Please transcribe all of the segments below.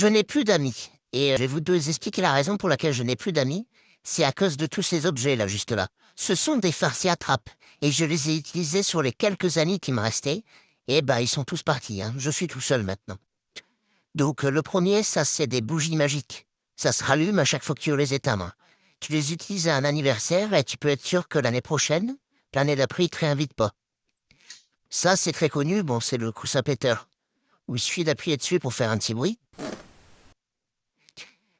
Je n'ai plus d'amis et je vais vous expliquer la raison pour laquelle je n'ai plus d'amis. C'est à cause de tous ces objets là, juste là. Ce sont des farcis à trappe et je les ai utilisés sur les quelques amis qui me restaient et bah, ils sont tous partis, hein. Je suis tout seul maintenant. Donc le premier, ça c'est des bougies magiques. Ça se rallume à chaque fois que tu les éteins, hein. Tu les utilises à un anniversaire et tu peux être sûr que l'année prochaine, l'année d'après, ils te réinvitent pas. Ça, c'est très connu, bon, c'est le coussin péteur, où il suffit d'appuyer dessus pour faire un petit bruit.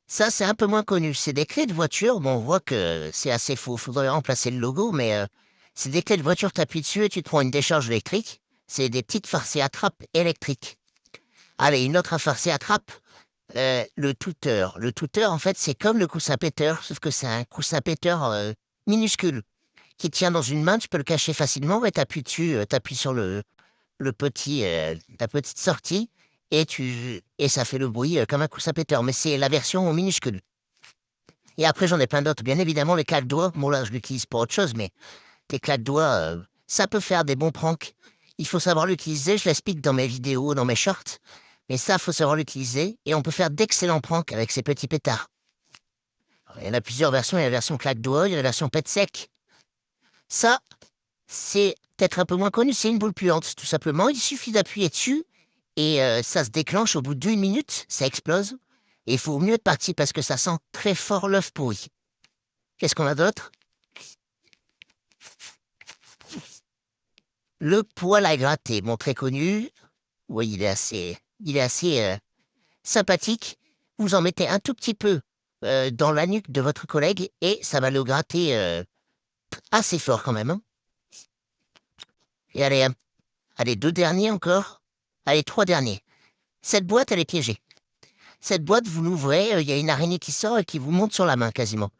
Ça, c'est un peu moins connu. C'est des clés de voiture. Bon, on voit que c'est assez faux. Faudrait remplacer le logo, mais c'est des clés de voiture. T'appuies dessus et tu te prends une décharge électrique. C'est des petites farcies à trappe électriques. Allez, une autre farcie à trappe. Le touteur. Le touteur, en fait, c'est comme le coussin péteur, sauf que c'est un coussin péteur minuscule qui tient dans une main. Tu peux le cacher facilement et t'appuies dessus. T'appuies sur le petit, la petite sortie et ça fait le bruit comme un coussin péteur, mais c'est la version minuscule. Et après, j'en ai plein d'autres. Bien évidemment, les claques-doigts, bon là, je l'utilise pour autre chose, mais les claques-doigts, ça peut faire des bons pranks. Il faut savoir l'utiliser, je l'explique dans mes vidéos, dans mes shorts, mais ça, faut savoir l'utiliser, et on peut faire d'excellents pranks avec ces petits pétards. Il y en a plusieurs versions, il y a la version claque-doigts, il y a la version pet sec. Ça, c'est peut-être un peu moins connu, c'est une boule puante, tout simplement. Il suffit d'appuyer dessus, et ça se déclenche au bout d'une minute, ça explose. Et il faut mieux être parti parce que ça sent très fort l'œuf pourri. Qu'est-ce qu'on a d'autre? Le poêle à gratter, bon, très connu. Oui, il est assez sympathique. Vous en mettez un tout petit peu dans la nuque de votre collègue et ça va le gratter assez fort quand même, hein. Et allez, allez, deux derniers encore. Allez, trois derniers. Cette boîte, elle est piégée. Cette boîte, vous l'ouvrez, il y a une araignée qui sort et qui vous monte sur la main quasiment.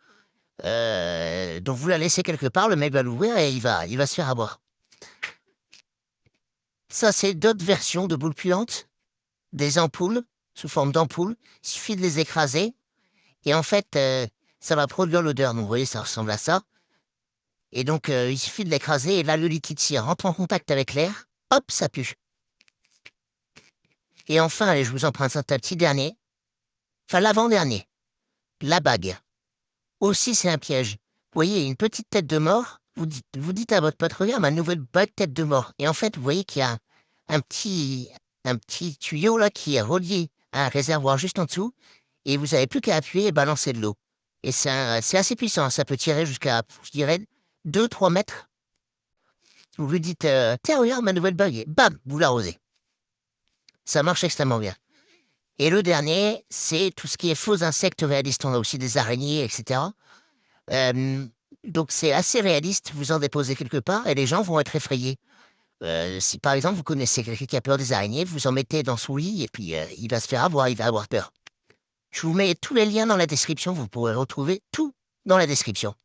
Donc vous la laissez quelque part, le mec va l'ouvrir et il va se faire avoir. Ça, c'est d'autres versions de boules puantes, des ampoules, sous forme d'ampoules. Il suffit de les écraser et en fait, ça va produire l'odeur. Donc vous voyez, ça ressemble à ça. Et donc, il suffit de l'écraser et là, le liquide, s'il rentre en contact avec l'air, hop, ça pue. Et enfin, allez, je vous en présente un petit dernier. Enfin, l'avant-dernier. La bague. Aussi, c'est un piège. Vous voyez, une petite tête de mort. Vous dites à votre pote, regarde ma nouvelle bague tête de mort. Et en fait, vous voyez qu'il y a un petit, un petit tuyau là qui est relié à un réservoir juste en dessous. Et vous avez plus qu'à appuyer et balancer de l'eau. Et c'est assez puissant. Ça peut tirer jusqu'à, je dirais, 2, 3 mètres. Vous lui dites, tiens, regarde ma nouvelle bague. Et bam, vous l'arrosez. Ça marche extrêmement bien. Et le dernier, c'est tout ce qui est faux insectes réalistes. On a aussi des araignées, etc. Euh, donc c'est assez réaliste, vous en déposez quelque part et les gens vont être effrayés. Si par exemple vous connaissez quelqu'un qui a peur des araignées, vous en mettez dans son lit et puis il va se faire avoir, il va avoir peur. Je vous mets tous les liens dans la description, vous pourrez retrouver tout dans la description.